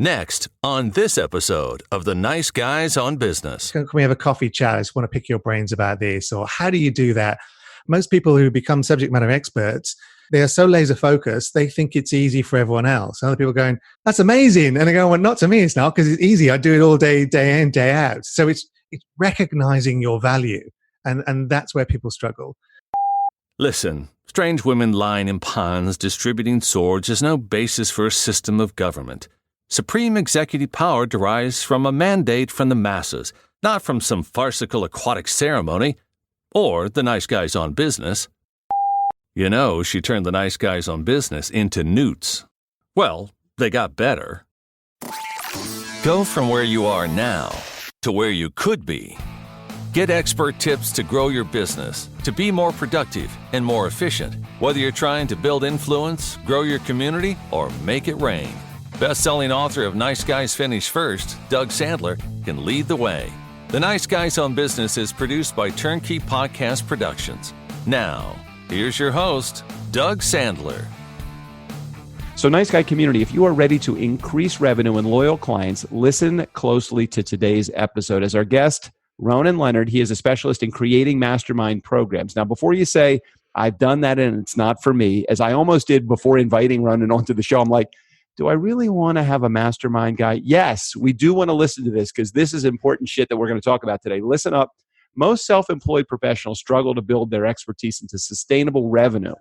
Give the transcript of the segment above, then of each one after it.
Next, on this episode of The Nice Guys on Business. Can we have a coffee chat? I just want to pick your brains about this. Or how do you do that? Most people who become subject matter experts, they are so laser focused, they think it's easy for everyone else. Other people are going, that's amazing. And they go, well, not to me, it's not, because it's easy. I do it all day, day in, day out. So it's recognizing your value. And that's where people struggle. Listen, strange women lying in ponds distributing swords is no basis for a system of government. Supreme executive power derives from a mandate from the masses, not from some farcical aquatic ceremony or the nice guys on business. You know, she turned the nice guys on business into newts. Well, they got better. Go from where you are now to where you could be. Get expert tips to grow your business, to be more productive and more efficient, whether you're trying to build influence, grow your community, or make it rain. Best-selling author of Nice Guys Finish First, Doug Sandler, can lead the way. The Nice Guys on Business is produced by Turnkey Podcast Productions. Now, here's your host, Doug Sandler. So, Nice Guy community, if you are ready to increase revenue and loyal clients, listen closely to today's episode. As our guest, Ronan Leonard, he is a specialist in creating mastermind programs. Now, before you say, I've done that and it's not for me, as I almost did before inviting Ronan onto the show, I'm like, do I really want to have a mastermind guy? Yes, we do want to listen to this because this is important shit that we're going to talk about today. Listen up. Most self-employed professionals struggle to build their expertise into sustainable revenue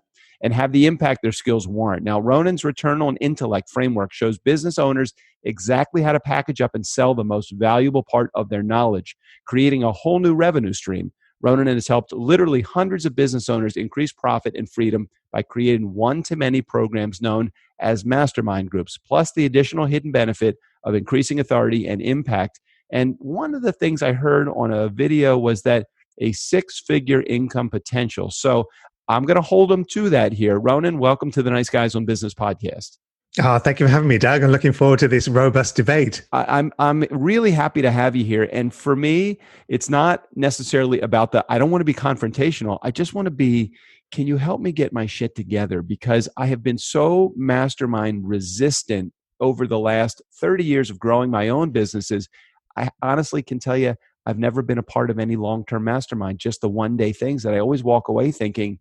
and have the impact their skills warrant. Now, Ronan's Return on Intellect framework shows business owners exactly how to package up and sell the most valuable part of their knowledge, creating a whole new revenue stream. Ronan has helped literally hundreds of business owners increase profit and freedom by creating one-to-many programs known as mastermind groups, plus the additional hidden benefit of increasing authority and impact. And one of the things I heard on a video was that a six-figure income potential. So I'm going to hold them to that here. Ronan, welcome to the Nice Guys on Business podcast. Oh, thank you for having me, Doug. I'm looking forward to this robust debate. I'm really happy to have you here. And for me, it's not necessarily about I don't want to be confrontational. I just want to be, can you help me get my shit together? Because I have been so mastermind resistant over the last 30 years of growing my own businesses. I honestly can tell you, I've never been a part of any long-term mastermind, just the one-day things that I always walk away thinking,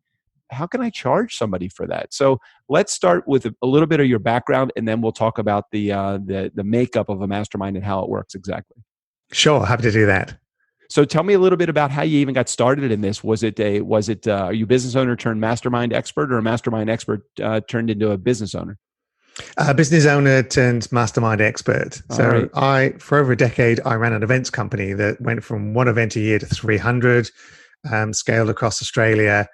how can I charge somebody for that? So let's start with a little bit of your background, and then we'll talk about the makeup of a mastermind and how it works exactly. Sure, happy to do that. So tell me a little bit about how you even got started in this. Was it are you a business owner turned mastermind expert, or a mastermind expert turned into a business owner? Business owner turned mastermind expert. So right. For over a decade, I ran an events company that went from one event a year to 300, scaled across Australia.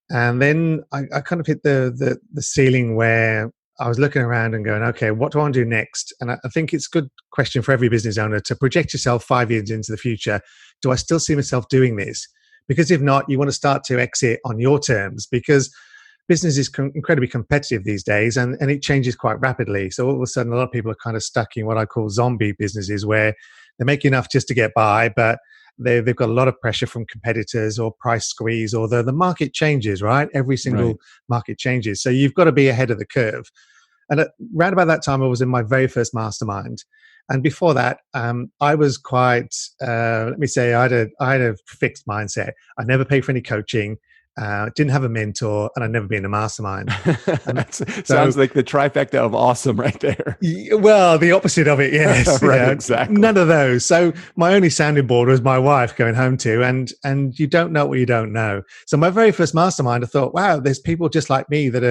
And then I kind of hit the ceiling where I was looking around and going, okay, what do I want to do next? And I think it's a good question for every business owner to project yourself 5 years into the future. Do I still see myself doing this? Because if not, you want to start to exit on your terms, because business is incredibly competitive these days, and it changes quite rapidly. So all of a sudden, a lot of people are kind of stuck in what I call zombie businesses, where they make enough just to get by, but they've got a lot of pressure from competitors or price squeeze, or the market changes, right? Every single market changes. So you've got to be ahead of the curve. And around about that time, I was in my very first mastermind. And before that, I was quite, let me say, I had a fixed mindset. I never paid for any coaching. Didn't have a mentor, and I'd never been in a mastermind. Sounds like the trifecta of awesome right there. Well, the opposite of it, yes. Right, exactly. None of those. So my only sounding board was my wife going home to, and you don't know what you don't know. So my very first mastermind, I thought, wow, there's people just like me that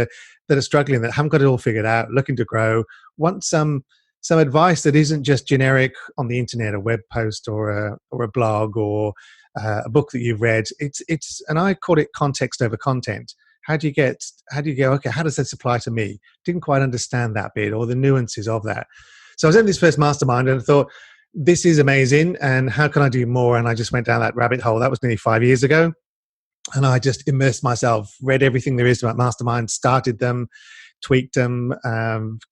are struggling, that haven't got it all figured out, looking to grow, want some advice that isn't just generic on the internet, a web post or a blog or a book that you've read. It's and I call it context over content. How do you go, okay, how does this apply to me? Didn't quite understand that bit or the nuances of that. So I was in this first mastermind and I thought, this is amazing, and how can I do more? And I just went down that rabbit hole. That was nearly 5 years ago. And I just immersed myself, read everything there is about masterminds, started them, tweaked them,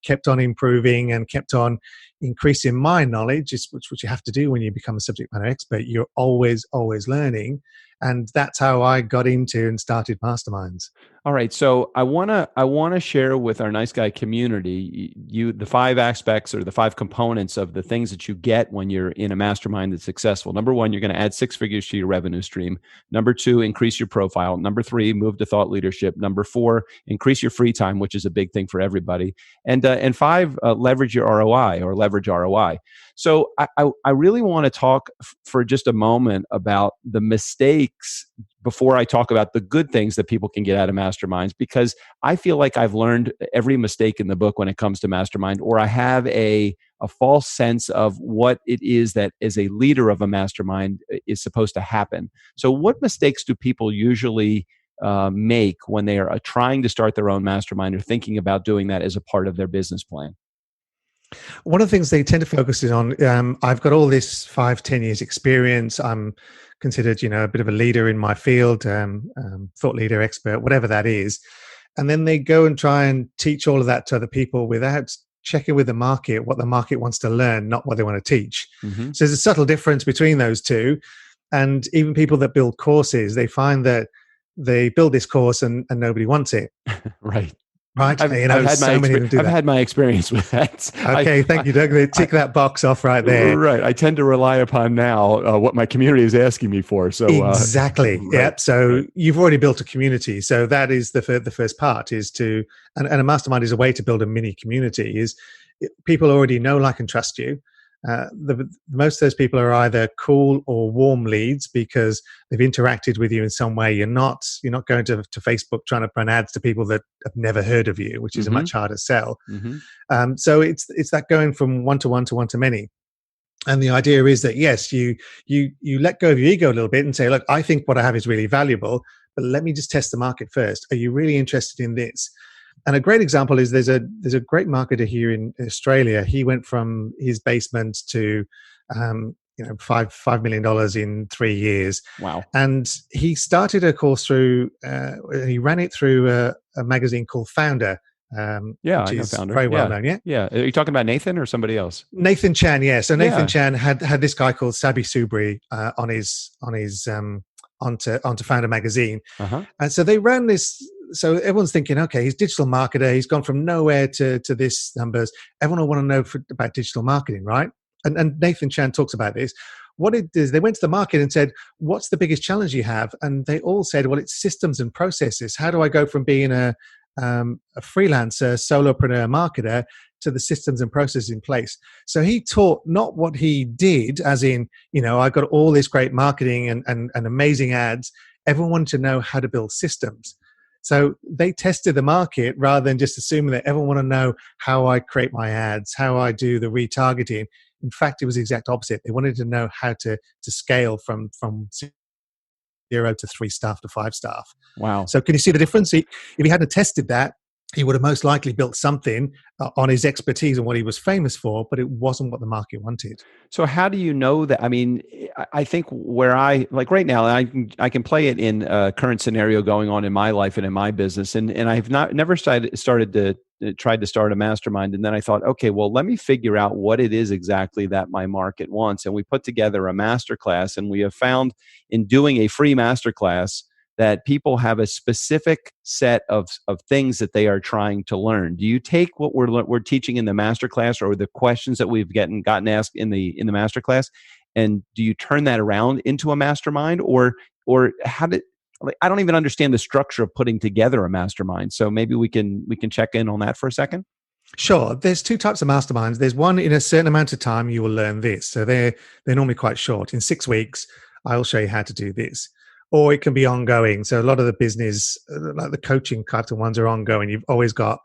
kept on improving, and kept on increasing my knowledge, which you have to do when you become a subject matter expert. You're always learning. And that's how I got into and started Masterminds. All right, so I wanna share with our nice guy community the 5 aspects or the 5 components of the things that you get when you're in a mastermind that's successful. Number 1, you're going to add 6 figures to your revenue stream. Number 2, increase your profile. Number 3, move to thought leadership. Number 4, increase your free time, which is a big thing for everybody. And 5, leverage your ROI or leverage ROI. So I really want to talk for just a moment about the mistakes before I talk about the good things that people can get out of masterminds, because I feel like I've learned every mistake in the book when it comes to mastermind, or I have a false sense of what it is that as a leader of a mastermind is supposed to happen. So what mistakes do people usually make when they are trying to start their own mastermind or thinking about doing that as a part of their business plan? One of the things they tend to focus on, I've got all this 5-10 years experience. I'm considered, a bit of a leader in my field, thought leader, expert, whatever that is. And then they go and try and teach all of that to other people without checking with the market, what the market wants to learn, not what they want to teach. Mm-hmm. So there's a subtle difference between those two. And even people that build courses, they find that they build this course and nobody wants it. Right. Right, I've had my experience with that. Okay, thank you, Doug. They tick that box off right there. Right, I tend to rely upon now what my community is asking me for. So exactly, right, yep. So right. You've already built a community. So that is the first part is to, and a mastermind is a way to build a mini community. Is people already know, like, and trust you. Most of those people are either cool or warm leads because they've interacted with you in some way. You're not going to Facebook trying to run ads to people that have never heard of you, which is a much harder sell. Mm-hmm. So it's that going from one to one to one to many. And the idea is that, yes, you let go of your ego a little bit and say, look, I think what I have is really valuable, but let me just test the market first. Are you really interested in this? And a great example is there's a great marketer here in Australia. He went from his basement to $5 million in 3 years. Wow! And he started a course through. He ran it through a magazine called Founder. Which is Founder. Very well known. Yeah. Are you talking about Nathan or somebody else? Nathan Chan. Yeah. So Nathan Chan had this guy called Sabi Subri on his onto Founder magazine, and so they ran this. So everyone's thinking, okay, he's a digital marketer. He's gone from nowhere to this numbers. Everyone will want to know about digital marketing, right? And Nathan Chan talks about this. What it is, they went to the market and said, what's the biggest challenge you have? And they all said, well, it's systems and processes. How do I go from being a freelancer, solopreneur marketer to the systems and processes in place? So he taught not what he did, as in, I got all this great marketing and amazing ads. Everyone wanted to know how to build systems. So they tested the market rather than just assuming that everyone want to know how I create my ads, how I do the retargeting. In fact, it was the exact opposite. They wanted to know how to scale from 0 to 3 staff to 5 staff. Wow. So can you see the difference? If he hadn't tested that, he would have most likely built something on his expertise and what he was famous for, but it wasn't what the market wanted. So how do you know that? I mean, I think where like right now, I can play it in a current scenario going on in my life and in my business. And I've never tried to start a mastermind. And then I thought, okay, well, let me figure out what it is exactly that my market wants. And we put together a masterclass, and we have found in doing a free masterclass that people have a specific set of things that they are trying to learn. Do you take what we're teaching in the masterclass or the questions that we've gotten asked in the masterclass, and do you turn that around into a mastermind, or how did? I don't even understand the structure of putting together a mastermind. So maybe we can check in on that for a second. Sure. There's 2 types of masterminds. There's one in a certain amount of time you will learn this. So they're normally quite short. In 6 weeks, I'll show you how to do this. Or it can be ongoing. So a lot of the business, like the coaching types of ones, are ongoing. You've always got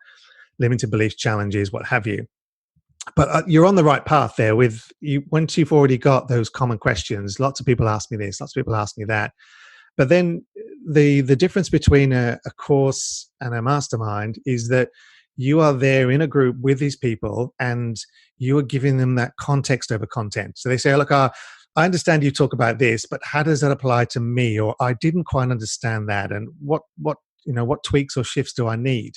limited belief challenges, what have you. But you're on the right path there. With you, once you've already got those common questions, lots of people ask me this, lots of people ask me that. But then the difference between a course and a mastermind is that you are there in a group with these people, and you are giving them that context over content. So they say, look, I understand you talk about this, but how does that apply to me? Or I didn't quite understand that. And what tweaks or shifts do I need?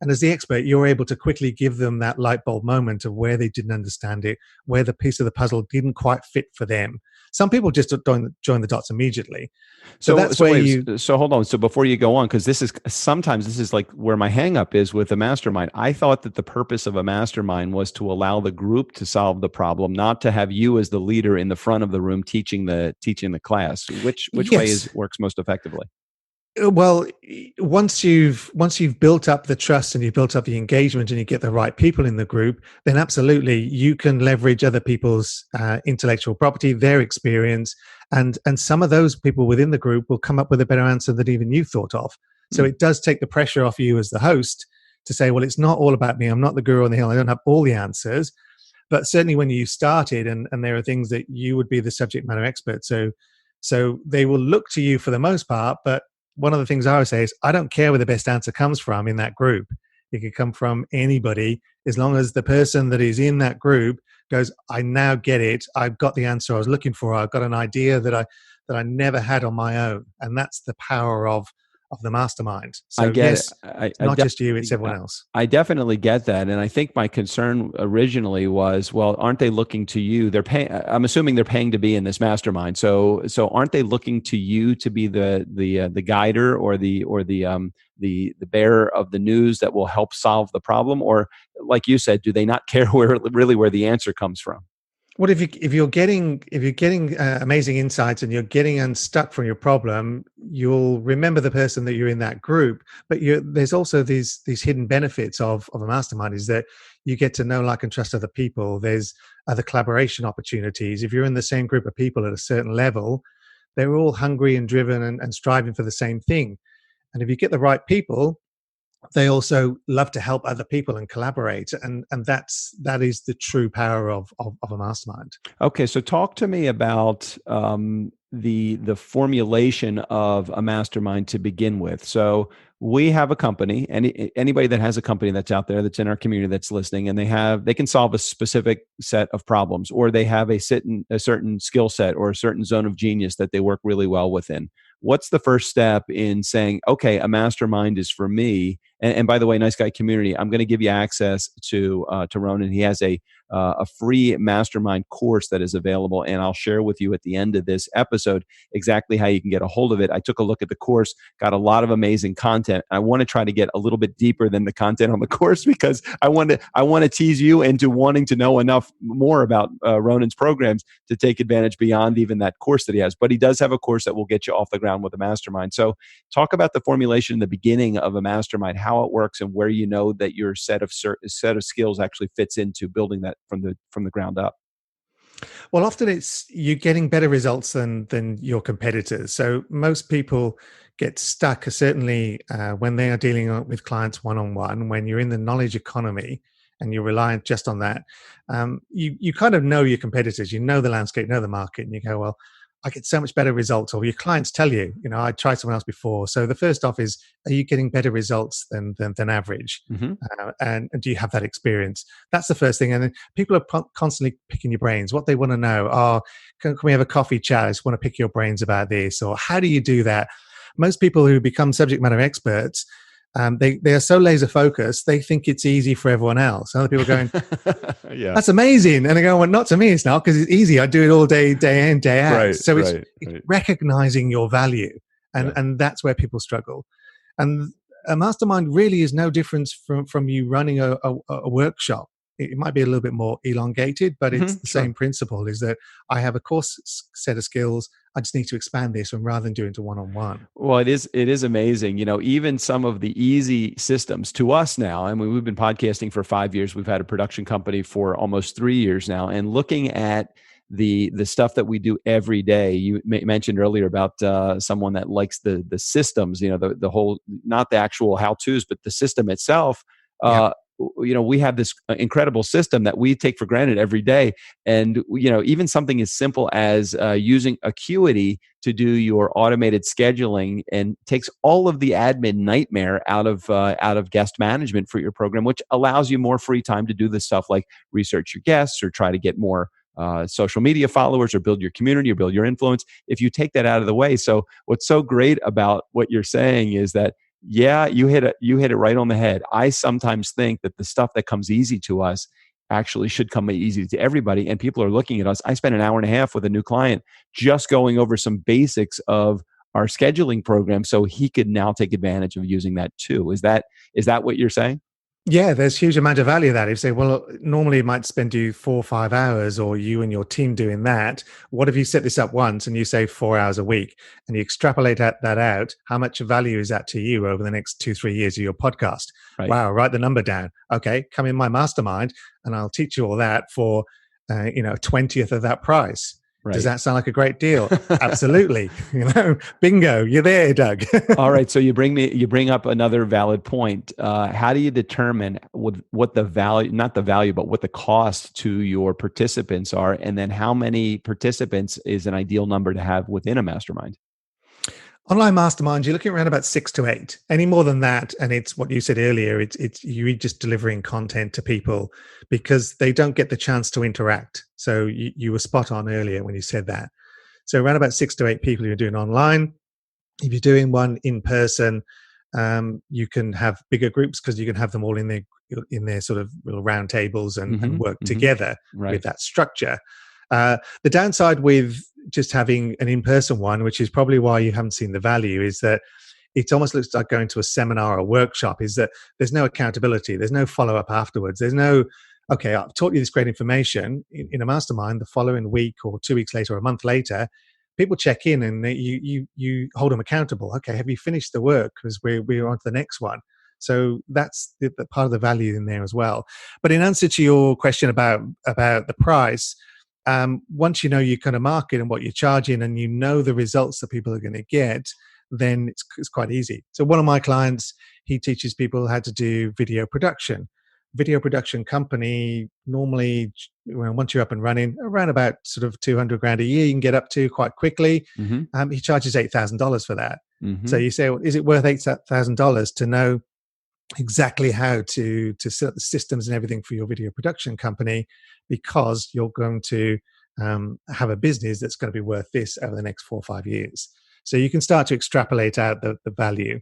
And as the expert, you're able to quickly give them that light bulb moment of where they didn't understand it, where the piece of the puzzle didn't quite fit for them. Some people just don't join the dots immediately. So that's where So hold on. So before you go on, because this is like where my hang up is with a mastermind. I thought that the purpose of a mastermind was to allow the group to solve the problem, not to have you as the leader in the front of the room teaching the class. Which way works most effectively? Well, once you've built up the trust and you've built up the engagement and you get the right people in the group, then absolutely you can leverage other people's intellectual property, their experience, and some of those people within the group will come up with a better answer than even you thought of. So it does take the pressure off you as the host to say, well, it's not all about me. I'm not the guru on the hill. I don't have all the answers. But certainly when you started and there are things that you would be the subject matter expert. So they will look to you for the most part, but one of the things I always say is, I don't care where the best answer comes from in that group. It could come from anybody, as long as the person that is in that group goes, I now get it. I've got the answer I was looking for. I've got an idea that I never had on my own. And that's the power of the mastermind. So I get yes, it's not just you, it's everyone else. I definitely get that. And I think my concern originally was, well, aren't they looking to you? I'm assuming they're paying to be in this mastermind. So aren't they looking to you to be the guider or the bearer of the news that will help solve the problem? Or like you said, do they not care where the answer comes from? Well, if you're getting amazing insights and you're getting unstuck from your problem, you'll remember the person that you're in that group. But there's also these hidden benefits of a mastermind, is that you get to know, like, and trust other people. There's other collaboration opportunities. If you're in the same group of people at a certain level, they're all hungry and driven and striving for the same thing. And if you get the right people, they also love to help other people and collaborate, and that is the true power of a mastermind. Okay, so talk to me about the formulation of a mastermind to begin with. So we have a company, anybody that has a company that's out there, that's in our community, that's listening, and they can solve a specific set of problems, or they have a certain skill set or a certain zone of genius that they work really well within. What's the first step in saying, okay, a mastermind is for me? And by the way, Nice Guy community, I'm going to give you access to Ronan. He has a free mastermind course that is available, and I'll share with you at the end of this episode exactly how you can get a hold of it. I took a look at the course, got a lot of amazing content. I want to try to get a little bit deeper than the content on the course, because I want to tease you into wanting to know enough more about Ronan's programs to take advantage beyond even that course that he has. But he does have a course that will get you off the ground with a mastermind. So talk about the formulation in the beginning of a mastermind, how it works, and where you know that your set of skills actually fits into building that from the ground up. Well, often it's you're getting better results than your competitors. So most people get stuck, certainly when they are dealing with clients one-on-one, when you're in the knowledge economy and you're reliant just on that. You kind of know your competitors, you know the landscape, know the market, and you go, well, I get so much better results. Or your clients tell you, I tried someone else before. So the first off is, are you getting better results than average? Mm-hmm. And do you have that experience? That's the first thing. And then people are constantly picking your brains. What they want to know, can we have a coffee chat? I just want to pick your brains about this. Or how do you do that? Most people who become subject matter experts, they are so laser focused, they think it's easy for everyone else. And other people are going, yeah, that's amazing. And they go, well, not to me, it's not, because it's easy. I do it all day in, day out. Right, so it's recognizing your value. And that's where people struggle. And a mastermind really is no difference from you running a workshop. It might be a little bit more elongated, but it's the same principle, is that I have a course set of skills. I just need to expand this, and rather than doing it one-on-one. Well, it is amazing. Even some of the easy systems to us now, I mean, we've been podcasting for 5 years. We've had a production company for almost 3 years now. And looking at the stuff that we do every day, you mentioned earlier about someone that likes the systems, the whole, not the actual how-tos, but the system itself. We have this incredible system that we take for granted every day. And, even something as simple as using Acuity to do your automated scheduling, and takes all of the admin nightmare out of guest management for your program, which allows you more free time to do the stuff like research your guests, or try to get more social media followers, or build your community, or build your influence, if you take that out of the way. So what's so great about what you're saying is that Yeah, you hit it right on the head. I sometimes think that the stuff that comes easy to us actually should come easy to everybody. And people are looking at us. I spent an hour and a half with a new client just going over some basics of our scheduling program so he could now take advantage of using that too. Is that what you're saying? Yeah, there's huge amount of value that. If you say, well, normally it might spend you 4 or 5 hours, or you and your team doing that. What if you set this up once and you save 4 hours a week, and you extrapolate that out? How much value is that to you over the next 2-3 years of your podcast? Right. Wow, write the number down. Okay, come in my mastermind, and I'll teach you all that for a 20th of that price. Right. Does that sound like a great deal? Absolutely. Bingo, you're there, Doug. All right. So you bring up another valid point. How do you determine what the value, not the value, but what the cost to your participants are? And then how many participants is an ideal number to have within a mastermind? Online masterminds, you're looking around about 6 to 8. Any more than that, and it's what you said earlier, it's you're just delivering content to people because they don't get the chance to interact. So you were spot on earlier when you said that. So around about 6 to 8 people you're doing online. If you're doing one in person, you can have bigger groups because you can have them all in their sort of little round tables and work together with that structure. The downside with just having an in-person one, which is probably why you haven't seen the value, is that it almost looks like going to a seminar or workshop, is that there's no accountability. There's no follow-up afterwards. There's no, okay, I've taught you this great information in a mastermind. The following week or 2 weeks later or a month later, people check in and you hold them accountable. Okay, have you finished the work? Because we're on to the next one. So that's the part of the value in there as well. But in answer to your question about the price, once you know your kind of market and what you're charging and you know the results that people are going to get, then it's quite easy. So one of my clients, he teaches people how to do video production. Video production company, normally, once you're up and running, around about sort of $200,000 a year, you can get up to quite quickly. He charges $8,000 for that. So you say, well, is it worth $8,000 to know exactly how to set up the systems and everything for your video production company, because you're going to have a business that's going to be worth this over the next 4 or 5 years. So you can start to extrapolate out the value.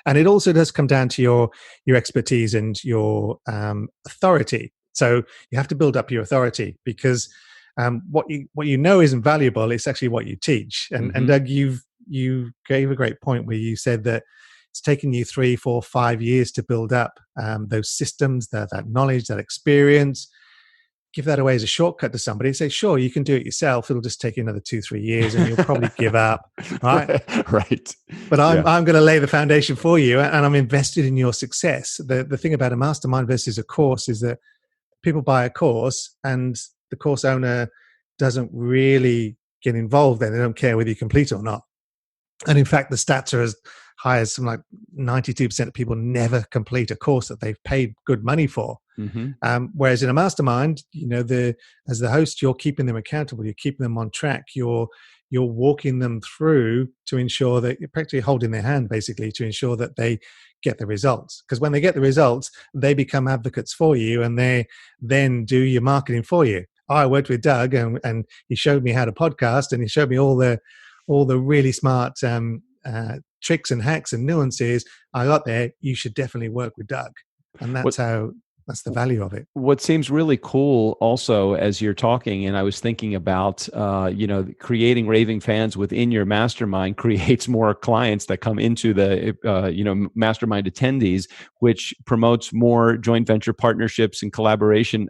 And it also does come down to your expertise and your authority. So you have to build up your authority, because what you know isn't valuable. It's actually what you teach. And Doug, you gave a great point where you said that it's taken you 3, 4, 5 years to build up those systems, that knowledge, that experience. Give that away as a shortcut to somebody. Say, sure, you can do it yourself. It'll just take you another 2-3 years, and you'll probably give up, right? Right. But I'm going to lay the foundation for you, and I'm invested in your success. The thing about a mastermind versus a course is that people buy a course, and the course owner doesn't really get involved. Then they don't care whether you complete it or not. And in fact, the stats are as high as something like 92% of people never complete a course that they've paid good money for. Whereas in a mastermind, as the host, you're keeping them accountable. You're keeping them on track. You're walking them through to ensure that you're practically holding their hand, basically, to ensure that they get the results. Because when they get the results, they become advocates for you, and they then do your marketing for you. I worked with Doug, and he showed me how to podcast, and he showed me all the really smart tricks and hacks and nuances. I got there. You should definitely work with Doug, and that's the value of it. What seems really cool also as you're talking, and I was thinking about, creating raving fans within your mastermind creates more clients that come into the, mastermind attendees, which promotes more joint venture partnerships and collaboration,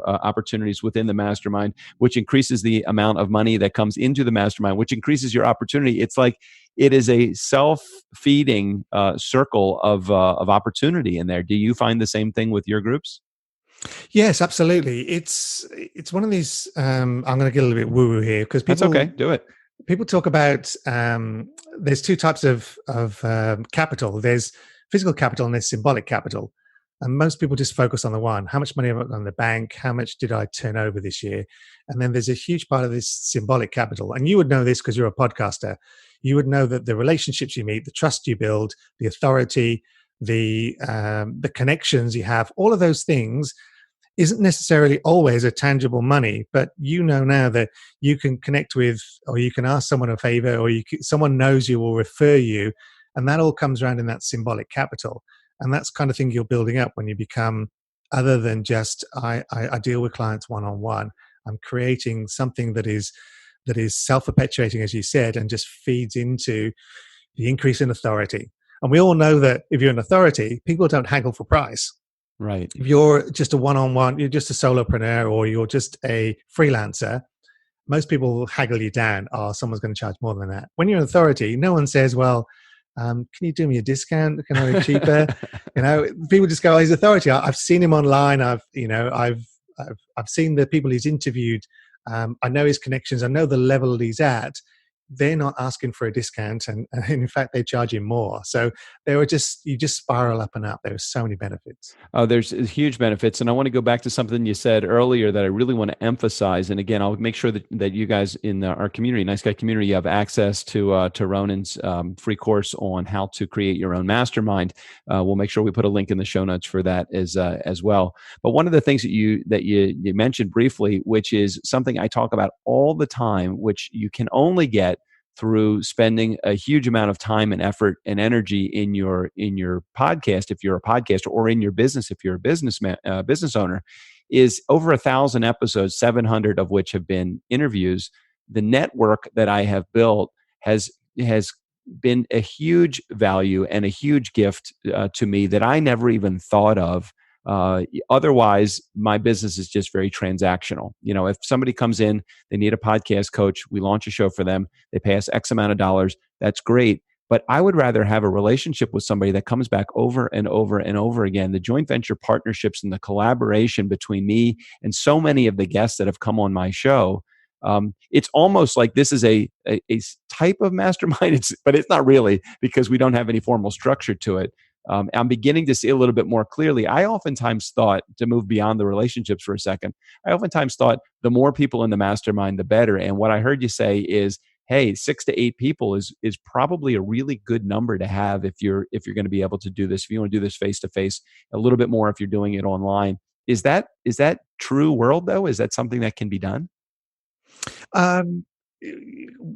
opportunities within the mastermind, which increases the amount of money that comes into the mastermind, which increases your opportunity. It's like, it is a self-feeding circle of opportunity in there. Do you find the same thing with your groups? Yes, absolutely. It's one of these. I'm going to get a little bit woo-woo here, because people. That's okay. Do it. People talk about there's 2 types of capital. There's physical capital and there's symbolic capital. And most people just focus on the one. How much money have I got in the bank? How much did I turn over this year? And then there's a huge part of this symbolic capital. And you would know this because you're a podcaster. You would know that the relationships you meet, the trust you build, the authority, the connections you have, all of those things isn't necessarily always a tangible money. But you know now that you can connect with, or you can ask someone a favor, or someone knows you will refer you, And that all comes around in that symbolic capital. And that's kind of thing you're building up when you become, other than just I deal with clients one-on-one. I'm creating something that is self-perpetuating, as you said, and just feeds into the increase in authority. And we all know that if you're an authority, people don't haggle for price. Right. If you're just a one-on-one, you're just a solopreneur, or you're just a freelancer, most people will haggle you down. Oh, someone's going to charge more than that. When you're an authority, no one says, well, can you do me a discount? Can I be cheaper? People just go, oh, he's authority. I've seen him online. I've seen the people he's interviewed. I know his connections. I know the level he's at. They're not asking for a discount, and in fact, they charge you more. So you just spiral up and up. There are so many benefits. Oh, there's huge benefits. And I want to go back to something you said earlier that I really want to emphasize. And again, I'll make sure that you guys in our community, Nice Guy community, you have access to Ronan's free course on how to create your own mastermind. We'll make sure we put a link in the show notes for that as well. But one of the things that you mentioned briefly, which is something I talk about all the time, which you can only get through spending a huge amount of time and effort and energy in your podcast, if you're a podcaster, or in your business, if you're a business owner, is over 1,000 episodes, 700 of which have been interviews. The network that I have built has been a huge value and a huge gift to me that I never even thought of. Otherwise, my business is just very transactional. If somebody comes in, they need a podcast coach, we launch a show for them, they pay us X amount of dollars, that's great. But I would rather have a relationship with somebody that comes back over and over and over again. The joint venture partnerships and the collaboration between me and so many of the guests that have come on my show, it's almost like this is a type of mastermind, but it's not really, because we don't have any formal structure to it. I'm beginning to see a little bit more clearly. I oftentimes thought, to move beyond the relationships for a second, I oftentimes thought the more people in the mastermind, the better. And what I heard you say is, hey, 6 to 8 people is probably a really good number to have if you're going to be able to do this. If you want to do this face to face, a little bit more if you're doing it online. Is that true world though? Is that something that can be done?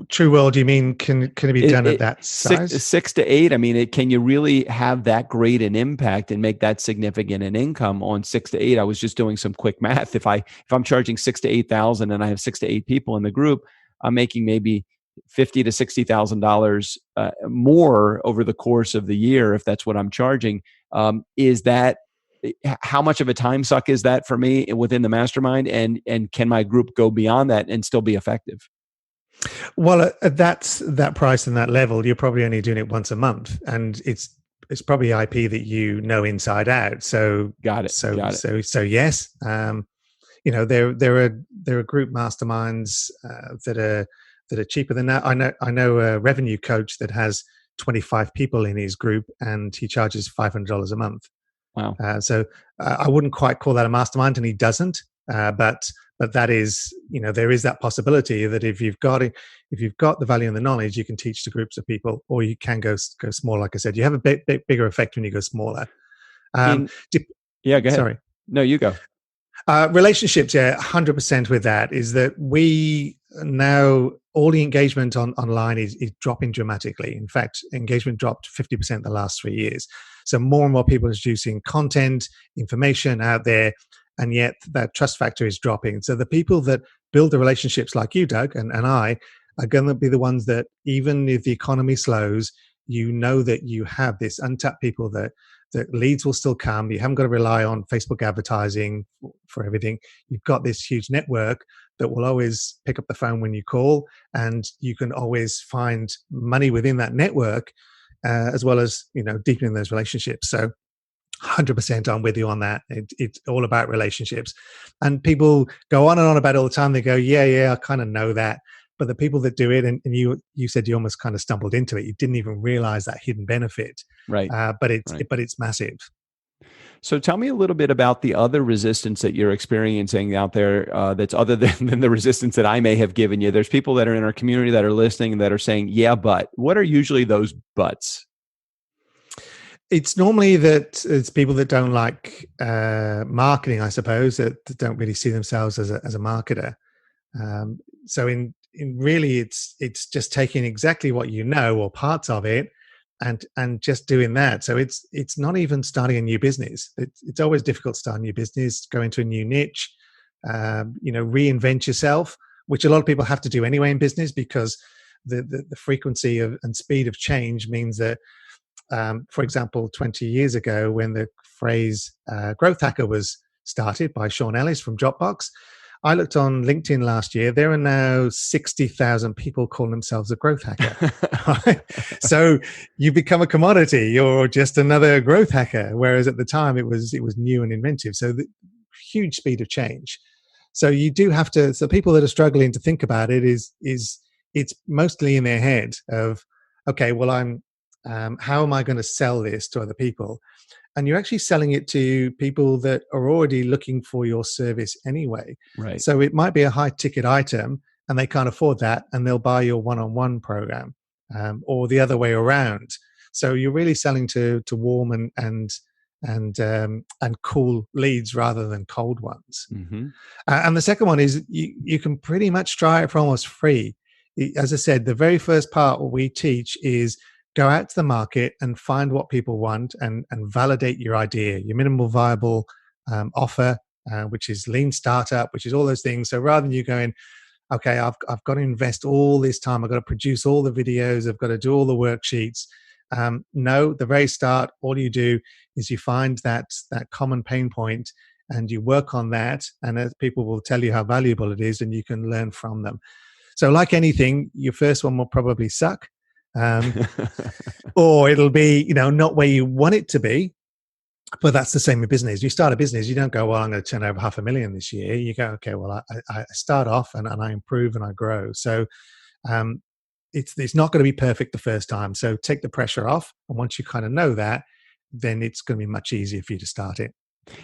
True world, you mean can it be done at that size? 6 to 8. I mean, can you really have that great an impact and make that significant an income on 6 to 8? I was just doing some quick math. If I'm charging 6 to 8,000 and I have 6 to 8 people in the group, I'm making maybe $50,000 to $60,000 more over the course of the year. If that's what I'm charging, is that how much of a time suck is that for me within the mastermind? And can my group go beyond that and still be effective? Well, at that price and that level, you're probably only doing it once a month, and it's probably IP that you know inside out. So got it. So yes, there are group masterminds that are cheaper than that. I know a revenue coach that has 25 people in his group, and he charges $500 a month. Wow. So I wouldn't quite call that a mastermind, and he doesn't. But that is, there is that possibility that if you've got the value and the knowledge, you can teach to groups of people, or you can go small. Like I said, you have a bigger effect when you go smaller. Yeah, go ahead. Sorry. No, you go. Relationships, 100% with that is that we now, all the engagement online is dropping dramatically. In fact, engagement dropped 50% the last 3 years. So more and more people are introducing content, information out there, and yet that trust factor is dropping. So the people that build the relationships like you, Doug, and I, are going to be the ones that, even if the economy slows, that you have this untapped people that leads will still come. You haven't got to rely on Facebook advertising for everything. You've got this huge network that will always pick up the phone when you call, and you can always find money within that network, as well as, deepening those relationships. So 100% I'm with you on that. It's all about relationships. And people go on and on about it all the time. They go, yeah, I kind of know that. But the people that do it, and you said you almost kind of stumbled into it. You didn't even realize that hidden benefit. Right. But it's massive. So tell me a little bit about the other resistance that you're experiencing out there that's other than the resistance that I may have given you. There's people that are in our community that are listening that are saying, yeah, but. What are usually those buts? It's normally that it's people that don't like marketing, I suppose, that don't really see themselves as a marketer. So in really, it's just taking exactly what you know, or parts of it, and just doing that. So it's not even starting a new business. It's always difficult to start a new business, go into a new niche, reinvent yourself, which a lot of people have to do anyway in business, because the frequency and speed of change means that, for example, 20 years ago, when the phrase growth hacker was started by Sean Ellis from Dropbox, I looked on LinkedIn last year. There are now 60,000 people calling themselves a growth hacker. Right? So you become a commodity. You're just another growth hacker. Whereas at the time it was new and inventive. So the huge speed of change. So you do have to. So people that are struggling to think about it is it's mostly in their head of, okay, well, how am I going to sell this to other people? And you're actually selling it to people that are already looking for your service anyway. Right. So it might be a high ticket item and they can't afford that, and they'll buy your one-on-one program, or the other way around. So you're really selling to warm and cool leads rather than cold ones. Mm-hmm. And the second one is you can pretty much try it for almost free. As I said, the very first part what we teach is go out to the market and find what people want and validate your idea, your minimal viable offer, which is lean startup, which is all those things. So rather than you going, okay, I've got to invest all this time, I've got to produce all the videos, I've got to do all the worksheets. No, the very start, all you do is you find that common pain point and you work on that, and people will tell you how valuable it is and you can learn from them. So like anything, your first one will probably suck. Or it'll be, not where you want it to be. But that's the same with business. You start a business, you don't go, well, I'm going to turn over $500,000 this year. You go, okay, well, I start off and I improve and I grow. So it's not going to be perfect the first time. So take the pressure off. And once you kind of know that, then it's going to be much easier for you to start it.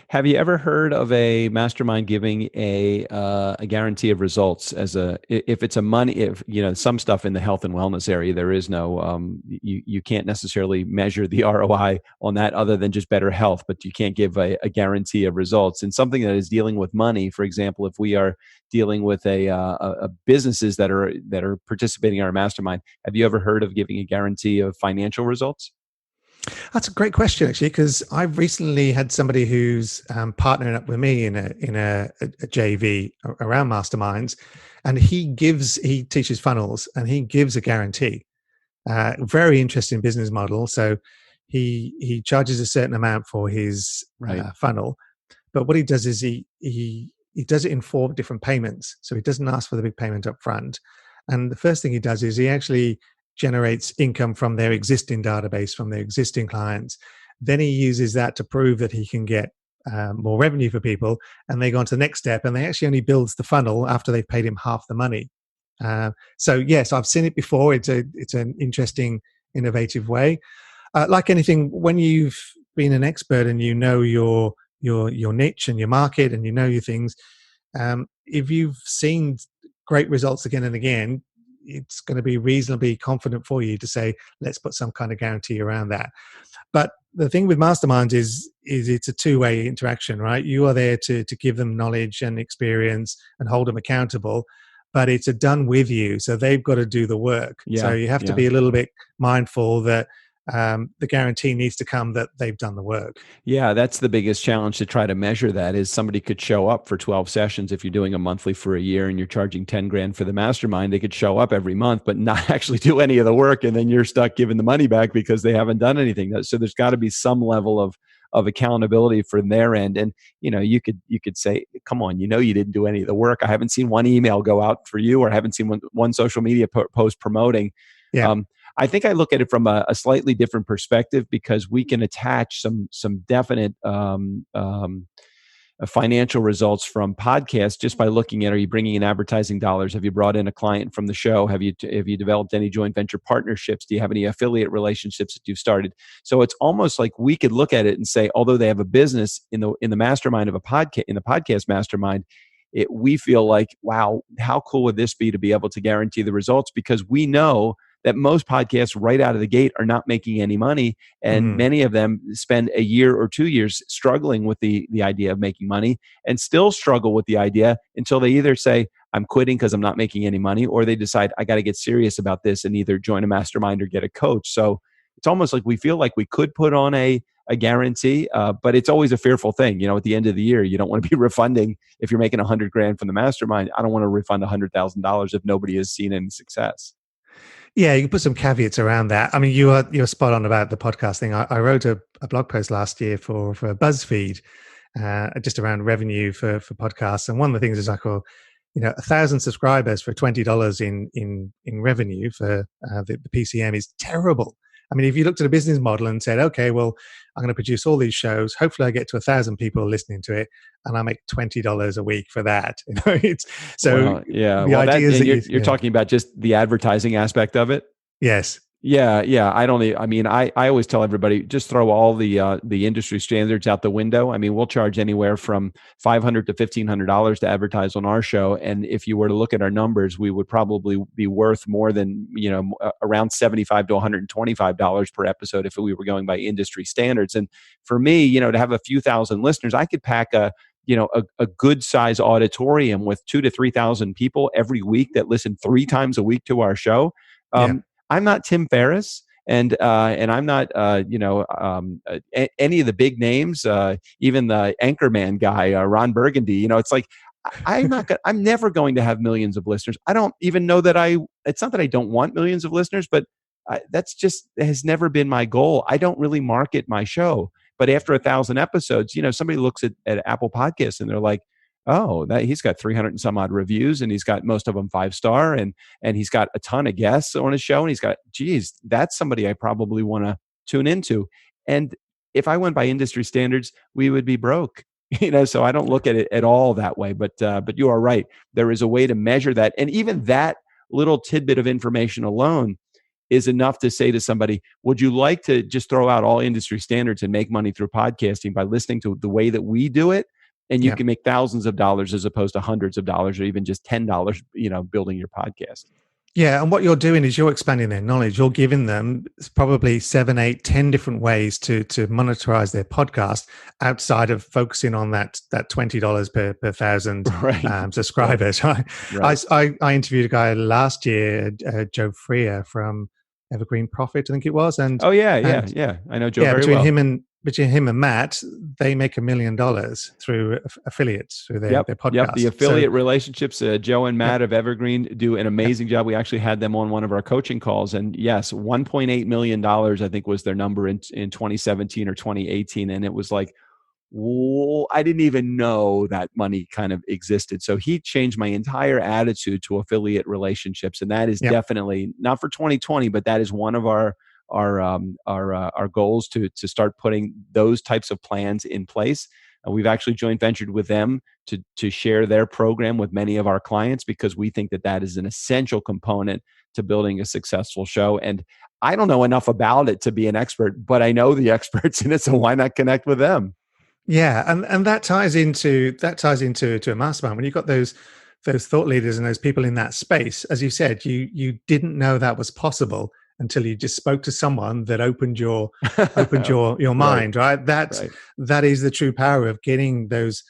Have you ever heard of a mastermind giving a guarantee of results if it's a money, if some stuff in the health and wellness area, there is no, you can't necessarily measure the ROI on that other than just better health, but you can't give a guarantee of results. And something that is dealing with money, for example, if we are dealing with a businesses that are participating in our mastermind, have you ever heard of giving a guarantee of financial results? That's a great question, actually, because I've recently had somebody who's partnering up with me in a JV around Masterminds, and he teaches funnels and he gives a guarantee. Very interesting business model. So he charges a certain amount for his funnel, but what he does is he does it in 4 different payments. So he doesn't ask for the big payment up front. And the first thing he does is he actually generates income from their existing database, from their existing clients. Then he uses that to prove that he can get more revenue for people. And they go on to the next step, and they actually only builds the funnel after they've paid him half the money. So yes, I've seen it before. It's an interesting, innovative way. Like anything, when you've been an expert and you know your niche and your market and you know your things, if you've seen great results again and again, it's going to be reasonably confident for you to say, let's put some kind of guarantee around that. But the thing with Masterminds is it's a two-way interaction, right? You are there to give them knowledge and experience and hold them accountable, but it's done with you. So they've got to do the work. Yeah, so you have to be a little bit mindful that the guarantee needs to come that they've done the work. Yeah, that's the biggest challenge to try to measure that is somebody could show up for 12 sessions. If you're doing a monthly for a year and you're charging 10 grand for the mastermind, they could show up every month, but not actually do any of the work. And then you're stuck giving the money back because they haven't done anything. So there's got to be some level of accountability from their end. And, you could say, come on, you didn't do any of the work. I haven't seen one email go out for you, or I haven't seen one social media post promoting. Yeah. I think I look at it from a slightly different perspective, because we can attach some definite financial results from podcasts just by looking at, are you bringing in advertising dollars? Have you brought in a client from the show? Have you developed any joint venture partnerships? Do you have any affiliate relationships that you've started? So it's almost like we could look at it and say, although they have a business in the mastermind of a podcast, in the podcast mastermind, we feel like, wow, how cool would this be to be able to guarantee the results? Because we know that most podcasts right out of the gate are not making any money. And many of them spend a year or 2 years struggling with the idea of making money, and still struggle with the idea until they either say, I'm quitting because I'm not making any money, or they decide, I got to get serious about this and either join a mastermind or get a coach. So it's almost like we feel like we could put on a guarantee, but it's always a fearful thing. At the end of the year, you don't want to be refunding. If you're making $100,000 from the mastermind, I don't want to refund $100,000 if nobody has seen any success. Yeah, you can put some caveats around that. I mean, you're spot on about the podcast thing. I wrote a blog post last year for BuzzFeed, just around revenue for podcasts. And one of the things is I call, 1,000 subscribers for $20 in revenue for the PCM is terrible. I mean, if you looked at a business model and said, okay, well, I'm going to produce all these shows. Hopefully I get to 1,000 people listening to it and I make $20 a week for that. The idea is that you're talking about just the advertising aspect of it. Yes. Yeah. I always tell everybody, just throw all the industry standards out the window. I mean, we'll charge anywhere from $500 to $1,500 to advertise on our show. And if you were to look at our numbers, we would probably be worth more than, around $75 to $125 per episode if we were going by industry standards. And for me, to have a few thousand listeners, I could pack a good size auditorium with 2,000 to 3,000 people every week that listen 3 times a week to our show. I'm not Tim Ferriss, and I'm not any of the big names, even the Anchorman guy, Ron Burgundy. It's like I'm never going to have millions of listeners. I don't even know that it's not that I don't want millions of listeners, but that's just has never been my goal. I don't really market my show. But after 1,000 episodes, somebody looks at Apple Podcasts and they're like, oh, he's got 300 and some odd reviews, and he's got most of them 5-star, and he's got a ton of guests on his show, and he's got, geez, that's somebody I probably want to tune into. And if I went by industry standards, we would be broke. So I don't look at it at all that way. But you are right. There is a way to measure that, and even that little tidbit of information alone is enough to say to somebody, would you like to just throw out all industry standards and make money through podcasting by listening to the way that we do it? And you can make thousands of dollars as opposed to hundreds of dollars or even just $10, building your podcast. Yeah. And what you're doing is you're expanding their knowledge. You're giving them probably 7, 8, 10 different ways to monetize their podcast outside of focusing on that $20 per 1,000 subscribers. Right. I interviewed a guy last year, Joe Freer from Evergreen Profit, I think it was. And I know Joe very well. Between him and Matt, they make $1 million through affiliates through their podcast. Yep, the affiliate relationships. Joe and Matt of Evergreen do an amazing job. We actually had them on one of our coaching calls, and yes, $1.8 million I think was their number in 2017 or 2018, and it was like, whoa, I didn't even know that money kind of existed. So he changed my entire attitude to affiliate relationships, and that is definitely not for 2020, but that is one of our goals to start putting those types of plans in place. And we've actually joint ventured with them to share their program with many of our clients because we think that is an essential component to building a successful show. And I don't know enough about it to be an expert, but I know the experts in it, so why not connect with them? Yeah, and that ties into a mastermind. When you've got those thought leaders and those people in that space, as you said, you didn't know that was possible until you just spoke to someone that opened your mind, right? That is the true power of getting those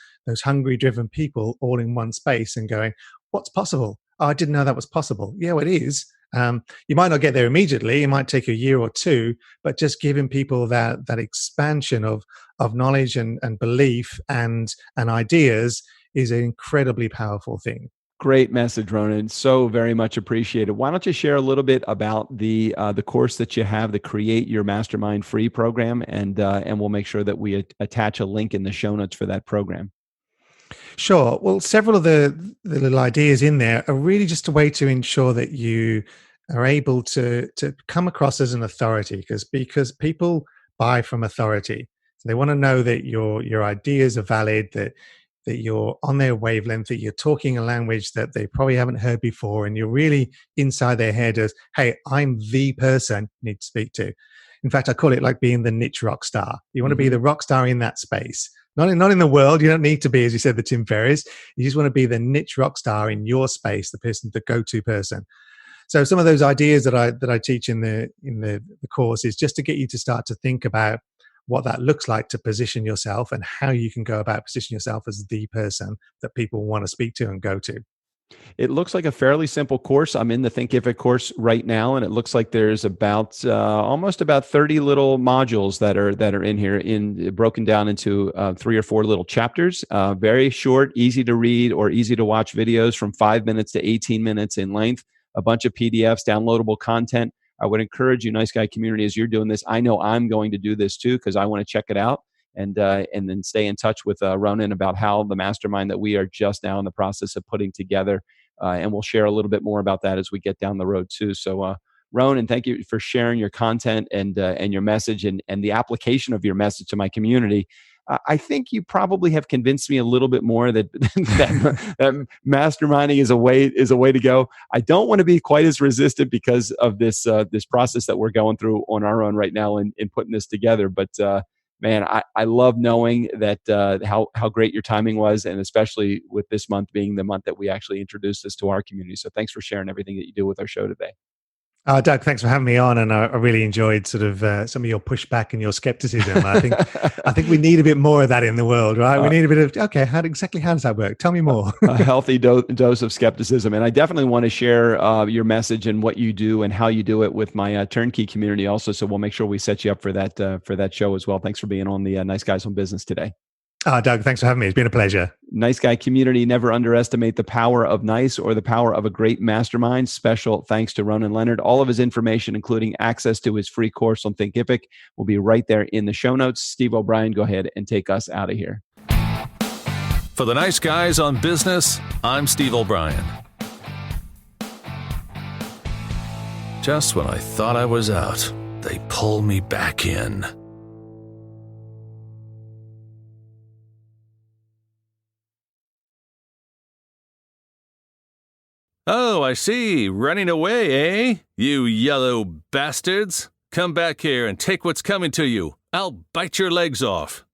hungry, driven people all in one space and going, what's possible? Oh, I didn't know that was possible. Yeah, well, it is. You might not get there immediately. It might take a year or two, but just giving people that expansion of knowledge and belief and ideas is an incredibly powerful thing. Great message, Ronan. So very much appreciated. Why don't you share a little bit about the course that you have, the Create Your Mastermind free program, and we'll make sure that we attach a link in the show notes for that program. Sure. Well, several of the little ideas in there are really just a way to ensure that you are able to come across as an authority, because people buy from authority. So they want to know that your ideas are valid, that you're on their wavelength, that you're talking a language that they probably haven't heard before, and you're really inside their head as, hey, I'm the person you need to speak to. In fact, I call it like being the niche rock star. You want to be the rock star in that space. Not in the world. You don't need to be, as you said, the Tim Ferriss. You just want to be the niche rock star in your space, the go-to person. So some of those ideas that I teach in the course is just to get you to start to think about what that looks like to position yourself and how you can go about positioning yourself as the person that people want to speak to and go to. It looks like a fairly simple course. I'm in the Thinkif course right now, and it looks like there's about almost about 30 little modules that are in here, broken down into 3 or 4 little chapters. Very short, easy to read or easy to watch videos from 5 minutes to 18 minutes in length. A bunch of PDFs, downloadable content. I would encourage you, Nice Guy community, as you're doing this. I know I'm going to do this too because I want to check it out. And then stay in touch with Ronan about how the mastermind that we are just now in the process of putting together. And we'll share a little bit more about that as we get down the road too. So, Ronan, thank you for sharing your content and your message and the application of your message to my community. I think you probably have convinced me a little bit more that that masterminding is a way to go. I don't want to be quite as resistant because of this process that we're going through on our own right now in putting this together. But man, I love knowing that how great your timing was, and especially with this month being the month that we actually introduced this to our community. So thanks for sharing everything that you do with our show today. Doug, thanks for having me on, and I really enjoyed sort of some of your pushback and your skepticism. I think we need a bit more of that in the world, right? We need a bit of how does that work? Tell me more. A healthy dose of skepticism, and I definitely want to share your message and what you do and how you do it with my turnkey community also. So we'll make sure we set you up for that show as well. Thanks for being on the Nice Guys Home Business today. Doug, thanks for having me. It's been a pleasure. Nice Guy community, never underestimate the power of nice or the power of a great mastermind. Special thanks to Ronan Leonard. All of his information, including access to his free course on Thinkific, will be right there in the show notes. Steve O'Brien, go ahead and take us out of here. For the Nice Guys on Business, I'm Steve O'Brien. Just when I thought I was out, they pull me back in. Oh, I see. Running away, eh? You yellow bastards. Come back here and take what's coming to you. I'll bite your legs off.